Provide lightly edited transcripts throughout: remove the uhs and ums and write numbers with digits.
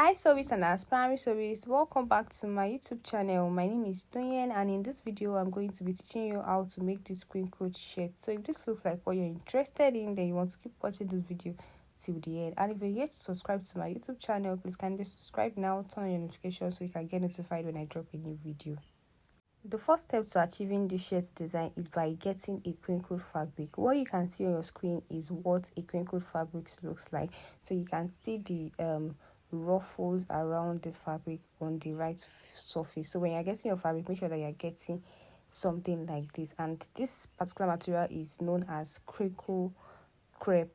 Hi sewers and aspiring sewers, welcome back to my YouTube channel. My name is Doyen, and in this video I'm going to be teaching you how to make this crinkled shirt. So if this looks like what you're interested in, then you want to keep watching this video till the end. And if you're yet to subscribe to my YouTube channel, please kindly subscribe now, turn on your notifications so you can get notified when I drop a new video. The first step to achieving this shirt design is by getting a crinkled fabric. What you can see on your screen is what a crinkled fabric looks like. So you can see the ruffles around this fabric on the right surface. So when you're getting your fabric, make sure that you're getting something like this. And this particular material is known as crepe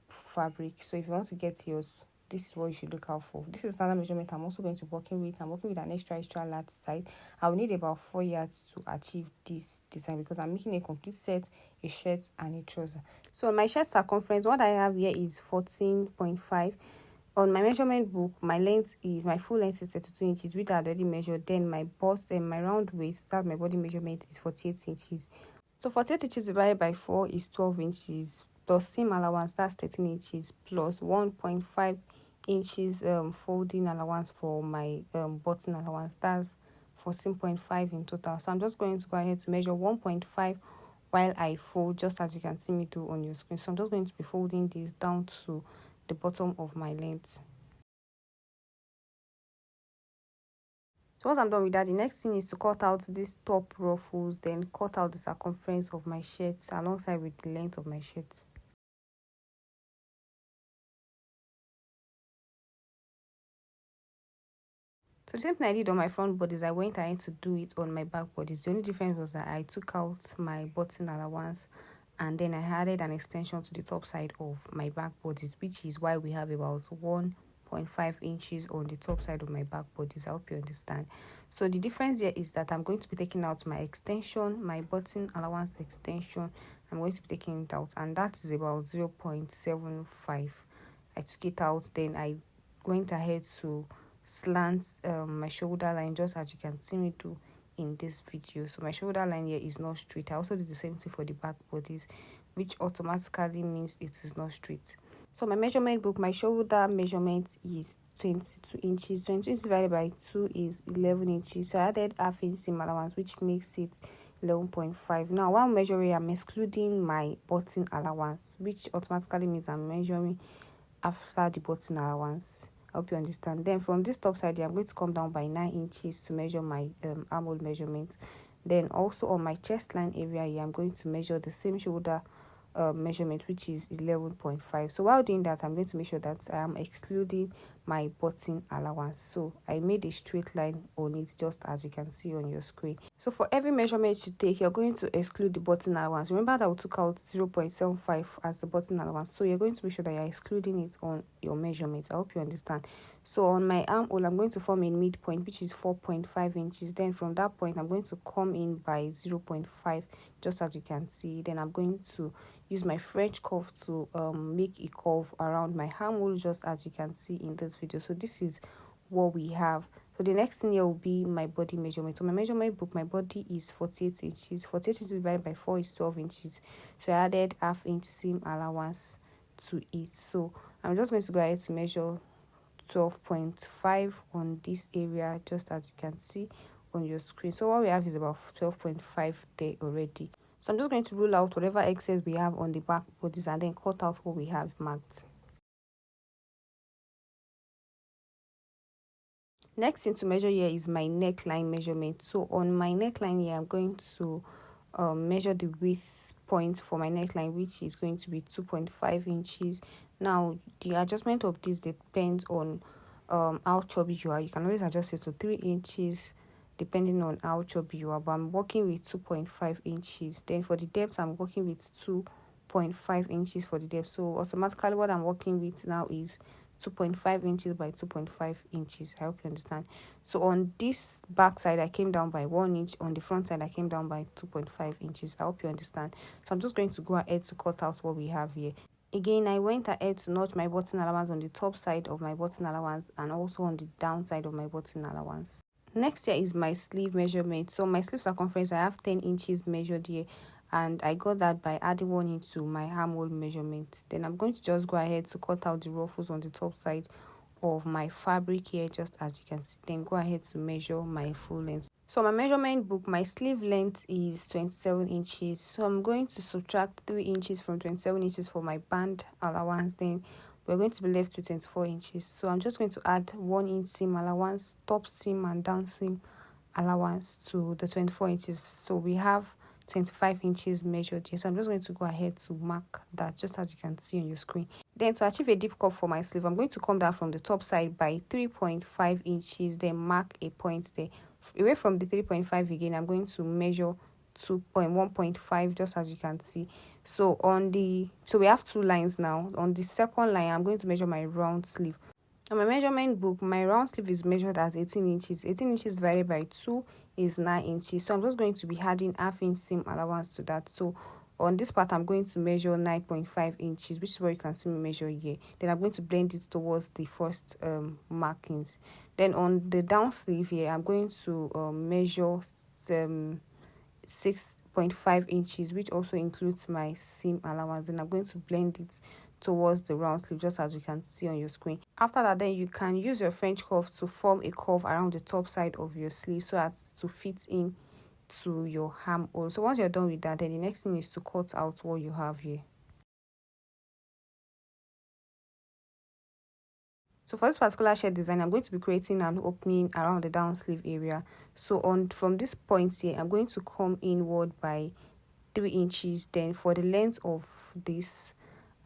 fabric. So if you want to get yours, this is what you should look out for. This is standard measurement I'm also going to be working with. I'm working with an extra large size. I will need about 4 yards to achieve this design because I'm making a complete set, a shirt and a trouser. So my shirt circumference, what I have here is 14.5. On my measurement book, my full length is 32 inches, which I already measured. Then my bust and my round waist, that's my body measurement, is 48 inches. So 48 inches divided by 4 is 12 inches. Plus seam allowance, that's 13 inches. Plus 1.5 inches folding allowance for my button allowance, that's 14.5 in total. So I'm just going to go ahead to measure 1.5 while I fold, just as you can see me do on your screen. So I'm just going to be folding this down to the bottom of my length. So once I'm done with that, the next thing is to cut out these top ruffles, then cut out the circumference of my shirt alongside with the length of my shirt. So the same thing I did on my front bodies, I went ahead to do it on my back bodies. The only difference was that I took out my button allowance and then I added an extension to the top side of my back bodies, which is why we have about 1.5 inches on the top side of my back bodies. I hope you understand. So the difference here is that I'm going to be taking out my extension, my button allowance extension. I'm going to be taking it out, and that is about 0.75. I took it out, then I went ahead to slant my shoulder line, just as you can see me do in this video. So my shoulder line here is not straight. I also did the same thing for the back bodies, which automatically means it is not straight. So my measurement book, my shoulder measurement is 22 inches. 22 inches divided by 2 is 11 inches. So I added half inch seam allowance, which makes it 11.5. Now while measuring, I'm excluding my button allowance, which automatically means I'm measuring after the button allowance. I hope you understand. Then from this top side here, I'm going to come down by 9 inches to measure my armhole measurement. Then also on my chest line area here, I'm going to measure the same shoulder measurement, which is 11.5. So while doing that, I'm going to make sure that I am excluding my button allowance. So I made a straight line on it, just as you can see on your screen. So for every measurement you take, you're going to exclude the button allowance. Remember that we took out 0.75 as the button allowance, so you're going to make sure that you're excluding it on your measurement. I hope you understand. So on my armhole, I'm going to form a midpoint, which is 4.5 inches. Then from that point, I'm going to come in by 0.5, just as you can see. Then I'm going to use my French curve to make a curve around my armhole, just as you can see in this video. So this is what we have. So the next thing here will be my body measurement. So my measurement book, my body is 48 inches. 48 inches divided by 4 is 12 inches. So I added half inch seam allowance to it. So I'm just going to go ahead to measure 12.5 on this area, just as you can see on your screen. So what we have is about 12.5 there already. So I'm just going to rule out whatever excess we have on the back bodies and then cut out what we have marked. Next thing to measure here is my neckline measurement. So on my neckline here, I'm going to measure the width point for my neckline, which is going to be 2.5 inches. Now the adjustment of this depends on how chubby you are. You can always adjust it to 3 inches depending on how chubby you are, but I'm working with 2.5 inches. Then for the depth, I'm working with 2.5 inches for the depth. So automatically what I'm working with now is 2.5 inches by 2.5 inches. I hope you understand. So on this back side, I came down by 1 inch. On the front side, I came down by 2.5 inches. I hope you understand. So I'm just going to go ahead to cut out what we have here. Again, I went ahead to notch my button allowance on the top side of my button allowance and also on the down side of my button allowance. Next here is my sleeve measurement. So my sleeve circumference, I have 10 inches measured here, and I got that by adding 1 inch to my armhole measurement. Then I'm going to just go ahead to cut out the ruffles on the top side of my fabric here, just as you can see. Then go ahead to measure my full length. So my measurement book, my sleeve length is 27 inches. So I'm going to subtract 3 inches from 27 inches for my band allowance. Then we're going to be left with 24 inches. So I'm just going to add 1 inch seam allowance, top seam and down seam allowance to the 24 inches. So we have 25 inches measured here. So I'm just going to go ahead to mark that, just as you can see on your screen. Then to achieve a deep cut for my sleeve, I'm going to come down from the top side by 3.5 inches, then mark a point there. Away from the 3.5 again, I'm going to measure 1.5, just as you can see. So we have 2 lines now. On the second line, I'm going to measure my round sleeve. On my measurement book, my round sleeve is measured at 18 inches. 18 inches divided by 2 is 9 inches. So I'm just going to be adding half inch seam allowance to that. So on this part, I'm going to measure 9.5 inches, which is what you can see me measure here. Then I'm going to blend it towards the first markings. Then on the down sleeve here, I'm going to measure 6.5 inches, which also includes my seam allowance. Then I'm going to blend it towards the round sleeve, just as you can see on your screen. After that, then you can use your French cuff to form a curve around the top side of your sleeve so as to fit in to your armhole. So once you're done with that, then the next thing is to cut out what you have here. So for this particular shirt design, I'm going to be creating an opening around the down sleeve area. So from this point here, I'm going to come inward by 3 inches. Then for the length of this,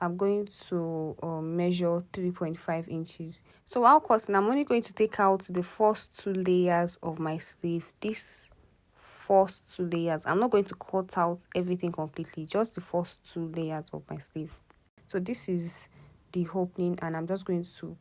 I'm going to measure 3.5 inches. So while cutting, I'm only going to take out the first 2 layers of my sleeve. This first 2 layers, I'm not going to cut out everything completely, just the first 2 layers of my sleeve. So this is the opening, and I'm just going to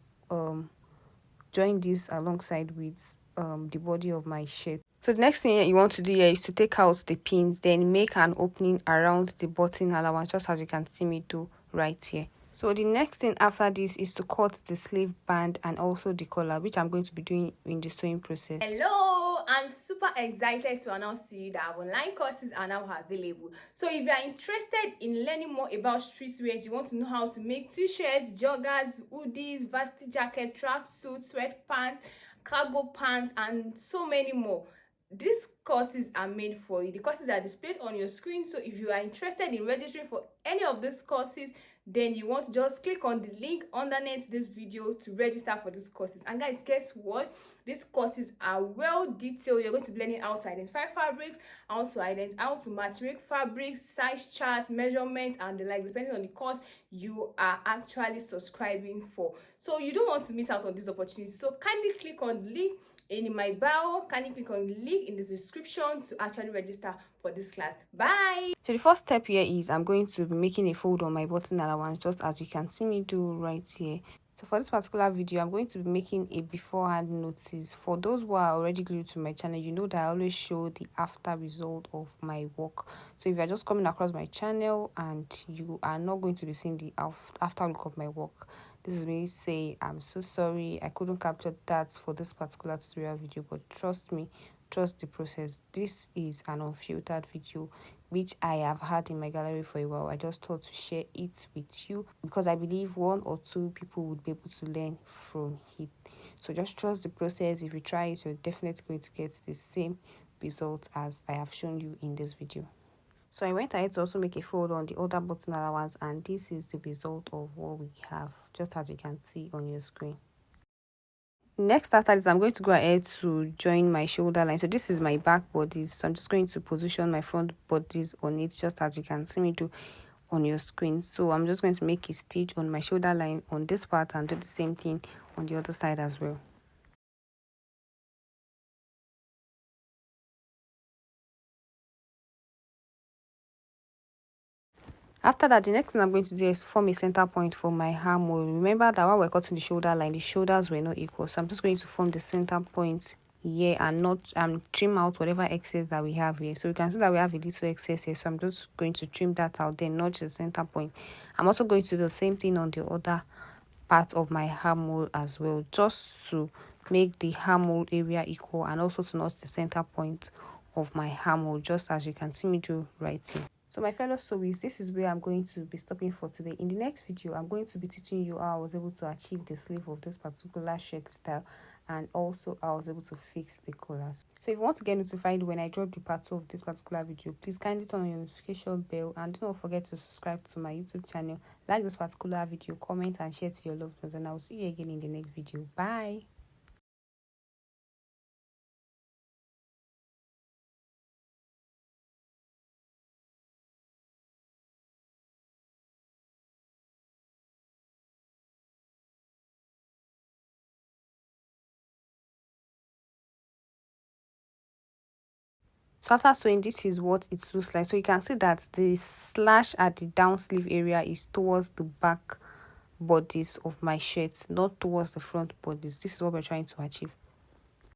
join this alongside with the body of my shirt. So the next thing you want to do here is to take out the pins, then make an opening around the button allowance, just as you can see me do right here. So the next thing after this is to cut the sleeve band and also the collar, which I'm going to be doing in the sewing process. Hello, I'm super excited to announce to you that our online courses are now available. So if you are interested in learning more about streetwear, you want to know how to make t-shirts, joggers, hoodies, varsity jacket, track suits, sweatpants, cargo pants, and so many more, these courses are made for you. The courses are displayed on your screen. So if you are interested in registering for any of these courses, then you want to just click on the link underneath this video to register for these courses. And guys, guess what? These courses are well detailed. You're going to be learning how to identify fabrics, how to matchmake fabrics, size charts, measurements, and the like, depending on the course you are actually subscribing for. So you don't want to miss out on this opportunity. So kindly click on the link in my bio. Can you click on the link in the description to actually register for this class? Bye. So the first step here is I'm going to be making a fold on my button allowance, just as you can see me do right here. So for this particular video, I'm going to be making a beforehand notice. For those who are already glued to my channel, you know that I always show the after result of my work. So if you're just coming across my channel and you are not going to be seeing the after look of my work, this is me saying I'm so sorry I couldn't capture that for this particular tutorial video, but trust me, trust the process. This is an unfiltered video which I have had in my gallery for a while. I just thought to share it with you because I believe 1 or 2 people would be able to learn from it. So just trust the process. If you try it, you're definitely going to get the same result as I have shown you in this video. So I went ahead to also make a fold on the other button allowance, and this is the result of what we have, just as you can see on your screen. Next after this, I'm going to go ahead to join my shoulder line. So this is my back bodice, so I'm just going to position my front bodice on it, just as you can see me do on your screen. So I'm just going to make a stitch on my shoulder line on this part and do the same thing on the other side as well. After that, the next thing I'm going to do is form a center point for my armhole. Remember that while we're cutting the shoulder line, the shoulders were not equal. So I'm just going to form the center point here and trim out whatever excess that we have here. So you can see that we have a little excess here. So I'm just going to trim that out, then notch the center point. I'm also going to do the same thing on the other part of my armhole as well, just to make the armhole area equal and also to notch the center point of my armhole, just as you can see me do right here. So my fellow sewists, this is where I'm going to be stopping for today. In the next video, I'm going to be teaching you how I was able to achieve the sleeve of this particular shirt style, and also I was able to fix the collars. So if you want to get notified when I drop the part 2 of this particular video, please kindly turn on your notification bell, and do not forget to subscribe to my YouTube channel, like this particular video, comment and share to your loved ones, and I will see you again in the next video. Bye. So after sewing, this is what it looks like. So you can see that the slash at the down sleeve area is towards the back bodice of my shirt, not towards the front bodice. This is what we're trying to achieve.